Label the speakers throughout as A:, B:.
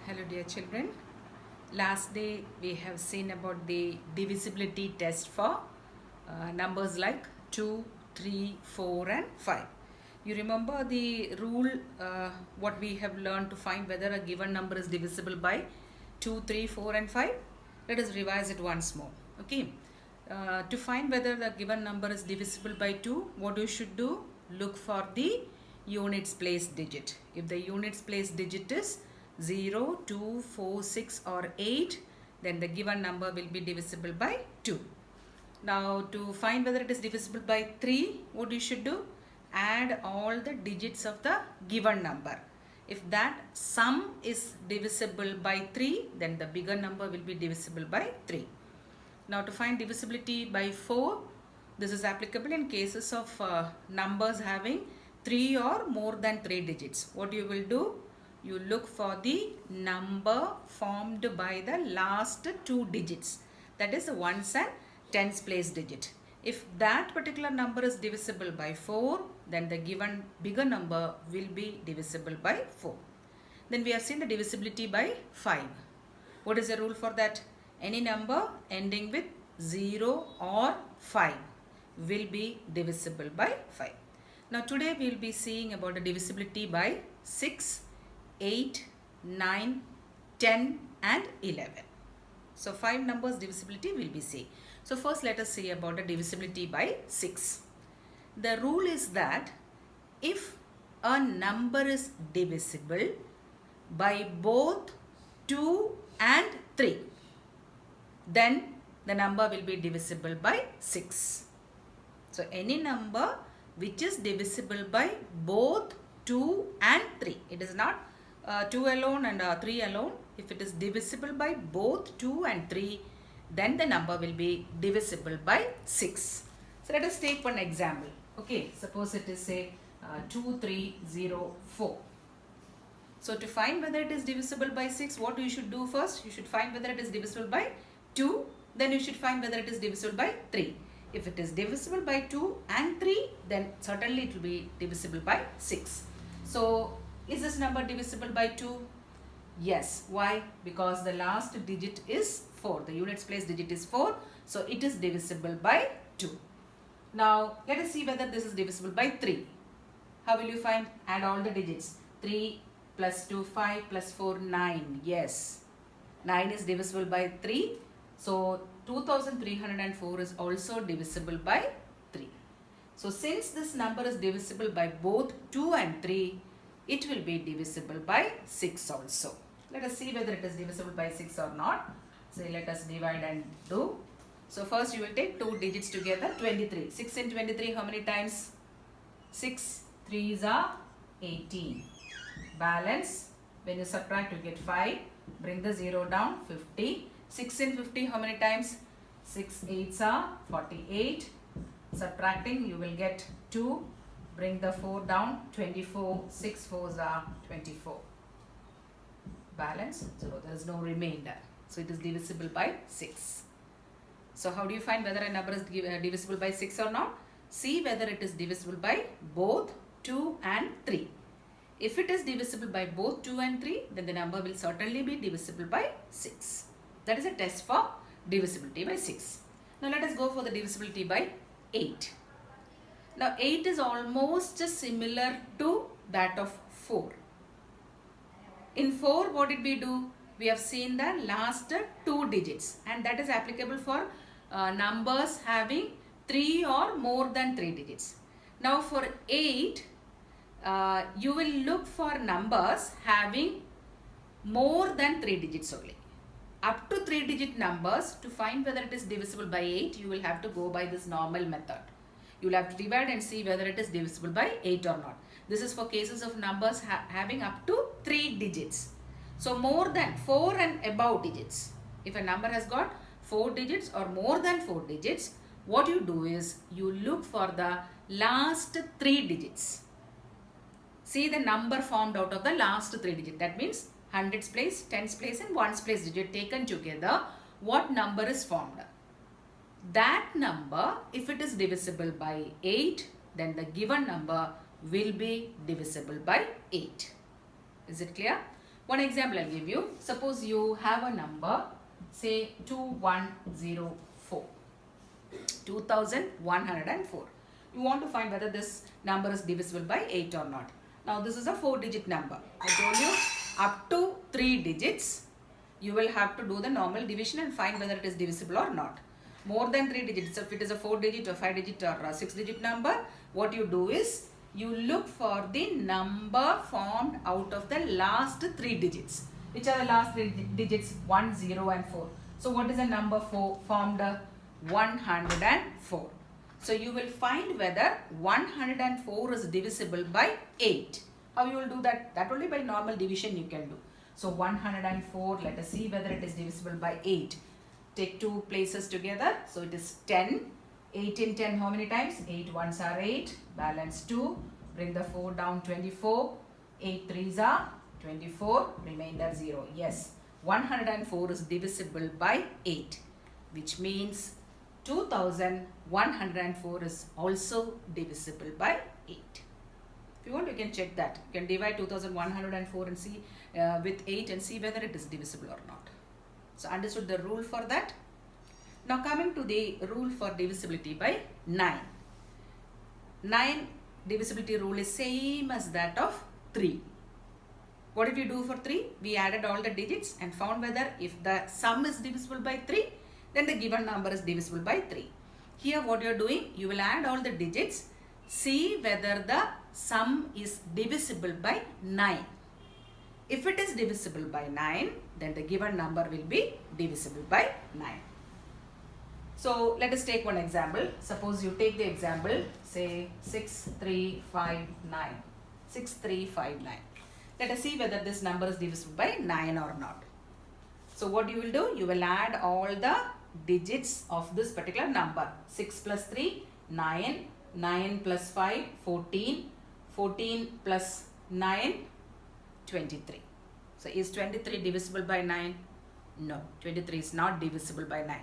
A: Hello dear children. Last day we have seen about the divisibility test for numbers like 2, 3, 4 and 5. You remember the rule what we have learned to find whether a given number is divisible by 2, 3, 4 and 5. Let us revise it once more. Okay. To find whether the given number is divisible by 2, what you should do? Look for the units place digit. If the units place digit is 0, 2, 4, 6 or 8, then the given number will be divisible by 2. Now to find whether it is divisible by 3, what you should do? Add all the digits of the given number. If that sum is divisible by 3, then the bigger number will be divisible by 3. Now to find divisibility by 4, this is applicable in cases of numbers having 3 or more than 3 digits. What you will do? You look for the number formed by the last 2 digits. That is the ones and tens place digit. If that particular number is divisible by 4, then the given bigger number will be divisible by 4. Then we have seen the divisibility by 5. What is the rule for that? Any number ending with 0 or 5 will be divisible by 5. Now today we will be seeing about the divisibility by 6, 8, 9, 10 and 11. So 5 numbers divisibility will be seeing. So first let us see about the divisibility by 6. The rule is that if a number is divisible by both 2 and 3, then the number will be divisible by 6. So any number which is divisible by both 2 and 3. It is not 2 alone and 3 alone. If it is divisible by both 2 and 3, then the number will be divisible by 6. So let us take one example. Okay, suppose it is say 2304. So to find whether it is divisible by 6, what you should do first? You should find whether it is divisible by 2. Then you should find whether it is divisible by 3. If it is divisible by 2 and 3, then certainly it will be divisible by 6. So is this number divisible by 2? Yes. Why? Because the last digit is 4. The units place digit is 4. So it is divisible by 2. Now let us see whether this is divisible by 3. How will you find? Add all the digits. 3 plus 2, 5 plus 4, 9. Yes. 9 is divisible by 3. So 2304 is also divisible by 3. So since this number is divisible by both 2 and 3, it will be divisible by 6 also. Let us see whether it is divisible by 6 or not. So let us divide and do. So first you will take 2 digits together, 23. 6 in 23 how many times? 6 3s are 18. Balance, when you subtract you get 5. Bring the 0 down, 50. 6 in 50 how many times? 6 8s are 48. Subtracting you will get 2. Bring the 4 down, 24. 6 4s are 24. Balance 0. There is no remainder. So it is divisible by 6. So how do you find whether a number is divisible by 6 or not? See whether it is divisible by both 2 and 3. If it is divisible by both 2 and 3, then the number will certainly be divisible by 6. That is a test for divisibility by 6. Now let us go for the divisibility by 8. Now 8 is almost similar to that of 4. In 4, what did we do? We have seen the last 2 digits, and that is applicable for numbers having 3 or more than 3 digits. Now for 8, you will look for numbers having more than 3 digits only. Up to 3 digit numbers, to find whether it is divisible by 8, you will have to go by this normal method. You will have to divide and see whether it is divisible by 8 or not. This is for cases of numbers having up to 3 digits. So more than 4 and above digits. If a number has got 4 digits or more than 4 digits, what you do is you look for the last 3 digits. See the number formed out of the last 3 digits. That means hundreds place, tens place and ones place digit taken together. What number is formed? That number, if it is divisible by 8, then the given number will be divisible by 8. Is it clear? One example I'll give you. Suppose you have a number, say 2104. 2104. You want to find whether this number is divisible by 8 or not. Now this is a 4-digit number. I told you up to 3 digits you will have to do the normal division and find whether it is divisible or not. More than 3 digits, if it is a 4-digit or 5-digit or a 6-digit number, what you do is you look for the number formed out of the last 3 digits. Which are the last 3 digits? 1, 0 and 4. So what is the number formed? 104. So you will find whether 104 is divisible by 8. How you will do that? That only by normal division you can do. So 104, let us see whether it is divisible by 8. Take 2 places together. So it is 10. 8 in 10 how many times? 8 ones are 8. Balance 2. Bring the 4 down 24. 8 threes are 24. Remainder 0. Yes. 104 is divisible by 8. Which means 2104 is also divisible by 8. If you want, you can check that. You can divide 2104 and see with 8 and see whether it is divisible or not. So understood the rule for that. Now coming to the rule for divisibility by 9. 9 divisibility rule is same as that of 3. What did we do for 3? We added all the digits and found whether if the sum is divisible by 3, then the given number is divisible by 3. Here what you are doing, you will add all the digits, see whether the sum is divisible by 9. If it is divisible by 9, then the given number will be divisible by 9. So let us take one example. Suppose you take the example, say 6359. 6359. Let us see whether this number is divisible by 9 or not. So what you will do? You will add all the digits of this particular number. 6 plus 3, 9. 9 plus 5, 14. 14 plus 9, 23. So is 23 divisible by 9? No, 23 is not divisible by 9.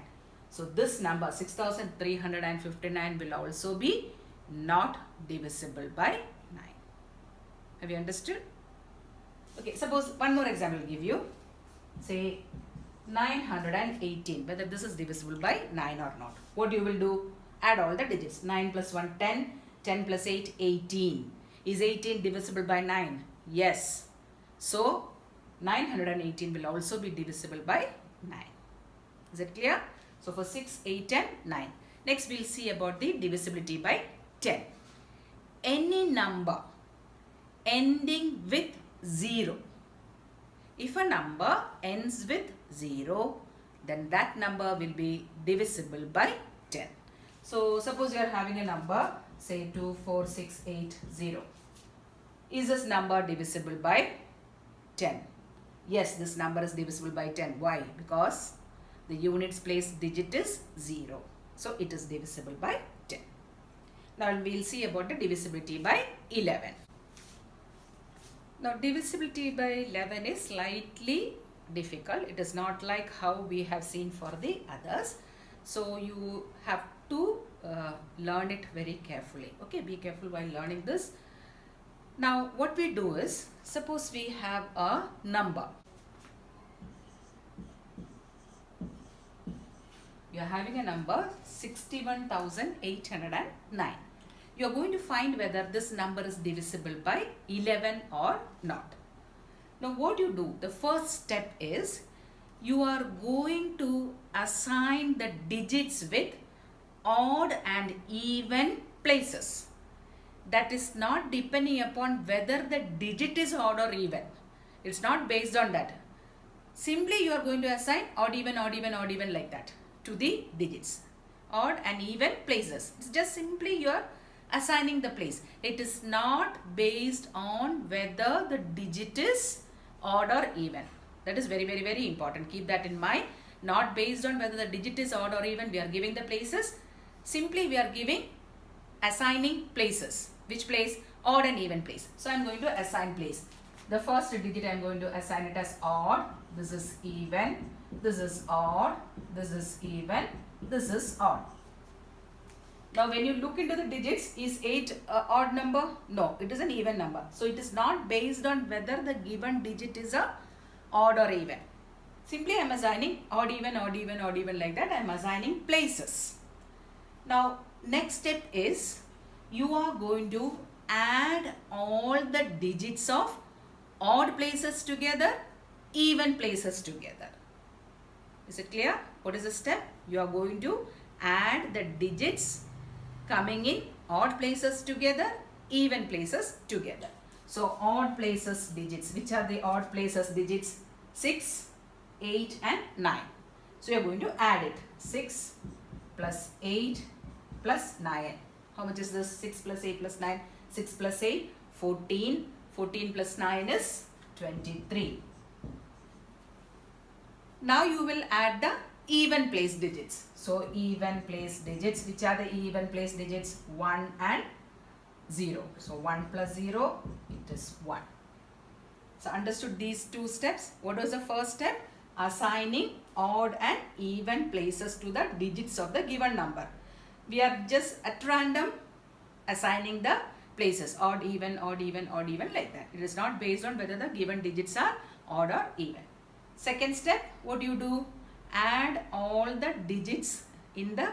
A: So this number 6359 will also be not divisible by 9. Have you understood? Okay, suppose one more example I will give you. Say 918, whether this is divisible by 9 or not. What you will do? Add all the digits. 9 plus 1, 10. 10 plus 8, 18. Is 18 divisible by 9? Yes. So 918 will also be divisible by 9. Is it clear? So for 6, 8 and 9. Next we will see about the divisibility by 10. Any number ending with 0. If a number ends with 0, then that number will be divisible by 10. So suppose you are having a number, say 24680. Is this number divisible by 10? Yes, this number is divisible by 10. Why? Because the units place digit is 0. So it is divisible by 10. Now we will see about the divisibility by 11. Now divisibility by 11 is slightly difficult. It is not like how we have seen for the others. So you have to learn it very carefully. Okay, be careful while learning this. Now what we do is, suppose we have a number. You are having a number 61,809. You are going to find whether this number is divisible by 11 or not. Now what you do, the first step is you are going to assign the digits with odd and even places. That is not depending upon whether the digit is odd or even. It's not based on that. Simply you are going to assign odd, even, odd, even, odd, even like that to the digits. Odd and even places. It's just simply you are assigning the place. It is not based on whether the digit is odd or even. That is very, very, very important. Keep that in mind. Not based on whether the digit is odd or even. We are giving the places. Simply we are assigning places. Which place? Odd and even place. So I am going to assign place. The first digit I am going to assign it as odd. This is even. This is odd. This is even. This is odd. Now when you look into the digits, is 8 an odd number? No, it is an even number. So it is not based on whether the given digit is a odd or even. Simply I am assigning odd, even, odd, even, odd, even, like that. I am assigning places. Now next step is you are going to add all the digits of odd places together, even places together. Is it clear? What is the step? You are going to add the digits coming in odd places together, even places together. So odd places digits. Which are the odd places digits? 6, 8 and 9. So you are going to add it. 6 plus 8 plus 9. How much is this? 6 plus 8 plus 9. 6 plus 8, 14. 14 plus 9 is 23. Now you will add the even place digits. So even place digits. Which are the even place digits? 1 and 0. So 1 plus 0, it is 1. So understood these two steps? What was the first step? Assigning odd and even places to the digits of the given number. We are just at random assigning the places. Odd, even, odd, even, odd, even, like that. It is not based on whether the given digits are odd or even. Second step, what do you do? Add all the digits in the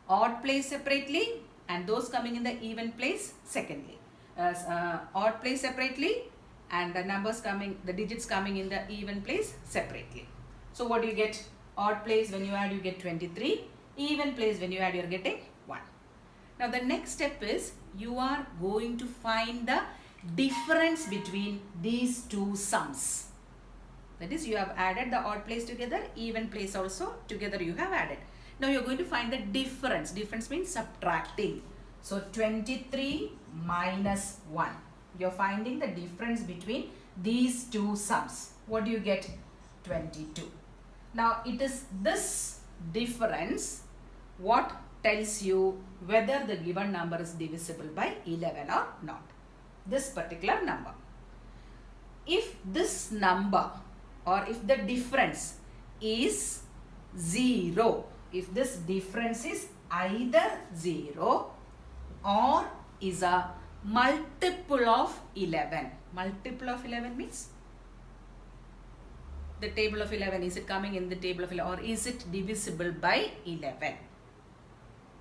A: odd place separately and those coming in the even place secondly. Odd place separately and the numbers coming, the digits coming in the even place separately. So what do you get? Odd place, when you add, you get 23. Even place, when you add, you are getting 1. Now the next step is you are going to find the difference between these two sums. That is, you have added the odd place together, even place also together you have added. Now you are going to find the difference. Difference means subtracting. So 23 minus 1. You are finding the difference between these two sums. What do you get? 22. Now it is this difference what tells you whether the given number is divisible by 11 or not. This particular number. If this number or if the difference is 0, if this difference is either 0 or is a multiple of 11. Multiple of 11 means the table of 11, is it coming in the table of 11 or is it divisible by 11?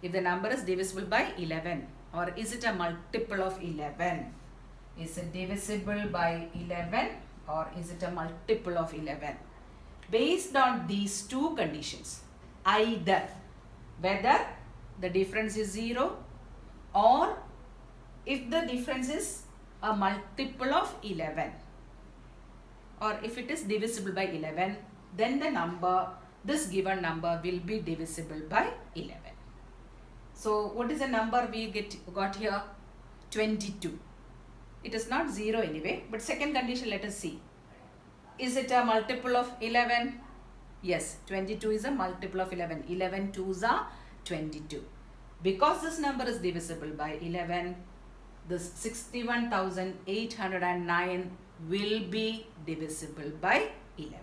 A: If the number is divisible by 11 or is it a multiple of 11? Is it divisible by 11 or is it a multiple of 11? Based on these two conditions, either whether the difference is 0 or if the difference is a multiple of 11 or if it is divisible by 11, then the number, this given number will be divisible by 11. So what is the number we got here? 22. It is not 0 anyway, but second condition, let us see. Is it a multiple of 11? Yes, 22 is a multiple of 11. 11 twos are 22. Because this number is divisible by 11, this 61,809 will be divisible by 11.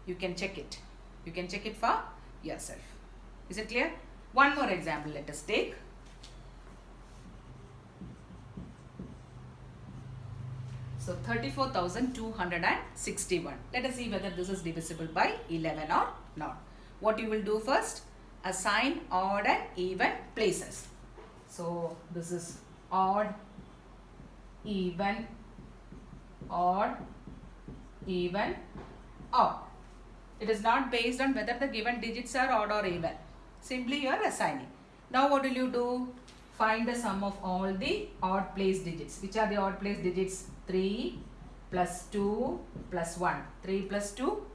A: You can check it. You can check it for yourself. Is it clear? One more example let us take. So 34,261. Let us see whether this is divisible by 11 or not. What you will do first? Assign odd and even places. So this is odd, even, odd, even, odd. It is not based on whether the given digits are odd or even. Simply you are assigning. Now what will you do? Find the sum of all the odd place digits. Which are the odd place digits? 3 plus 2 plus 1. 3 plus 2,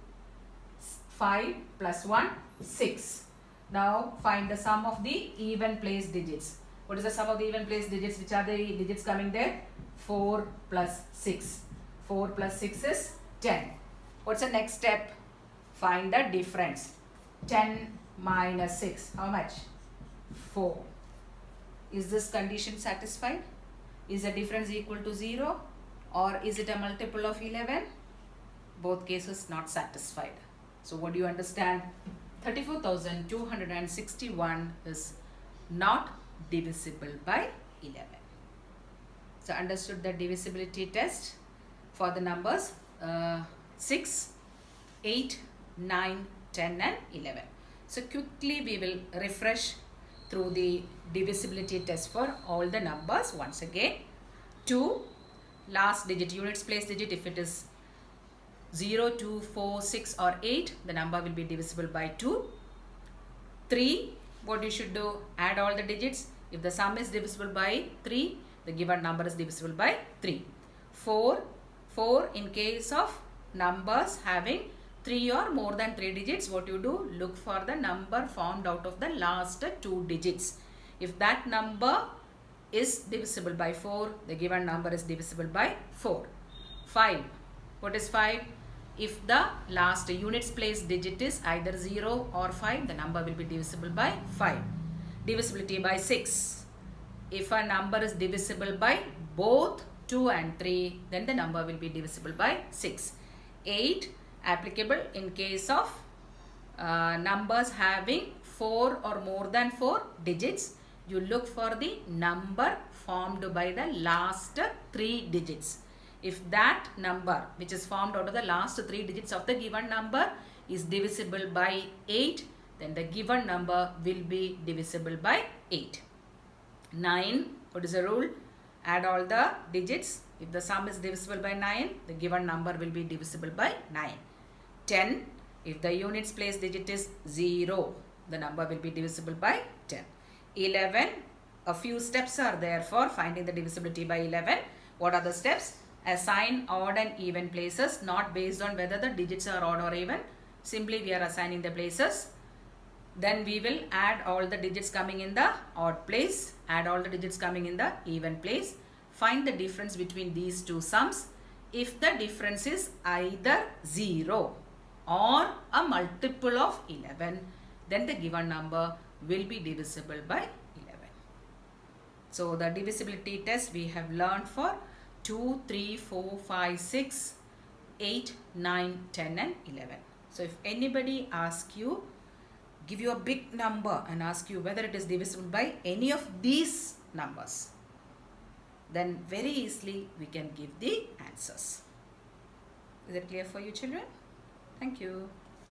A: 5 plus 1, 6. Now find the sum of the even place digits. What is the sum of the even place digits? Which are the digits coming there? 4 plus 6. 4 plus 6 is 10. What's the next step? Find the difference. 10 minus 6. How much? 4. Is this condition satisfied? Is the difference equal to 0? Or is it a multiple of 11? Both cases not satisfied. So what do you understand? 34,261 is not divisible by 11. So understood the divisibility test for the numbers 6, 8, 9, 10 and 11. So quickly we will refresh through the divisibility test for all the numbers once again. 2, last digit, units place digit, if it is 0, 2, 4, 6 or 8, the number will be divisible by 2. 3, what you should do, add all the digits. If the sum is divisible by 3, the given number is divisible by 3. 4, in case of numbers having 3 or more than 3 digits, what you do, look for the number formed out of the last 2 digits. If that number is divisible by 4, the given number is divisible by 4. 5, what is 5? If the last units place digit is either 0 or 5, the number will be divisible by 5. Divisibility by 6. If a number is divisible by both 2 and 3, then the number will be divisible by 6. 8, applicable in case of numbers having 4 or more than 4 digits. You look for the number formed by the last 3 digits. If that number which is formed out of the last 3 digits of the given number is divisible by 8, then the given number will be divisible by 8. 9, what is the rule? Add all the digits. If the sum is divisible by 9, the given number will be divisible by 9. 10, if the units place digit is 0, the number will be divisible by 10. 11, a few steps are there for finding the divisibility by 11. What are the steps? Assign odd and even places, not based on whether the digits are odd or even. Simply we are assigning the places. Then we will add all the digits coming in the odd place, add all the digits coming in the even place. Find the difference between these two sums. If the difference is either 0 or a multiple of 11, then the given number will be divisible by 11. So the divisibility test we have learned for 2, 3, 4, 5, 6, 8, 9, 10 and 11. So if anybody asks you, give you a big number and ask you whether it is divisible by any of these numbers, then very easily we can give the answers. Is it clear for you children? Thank you.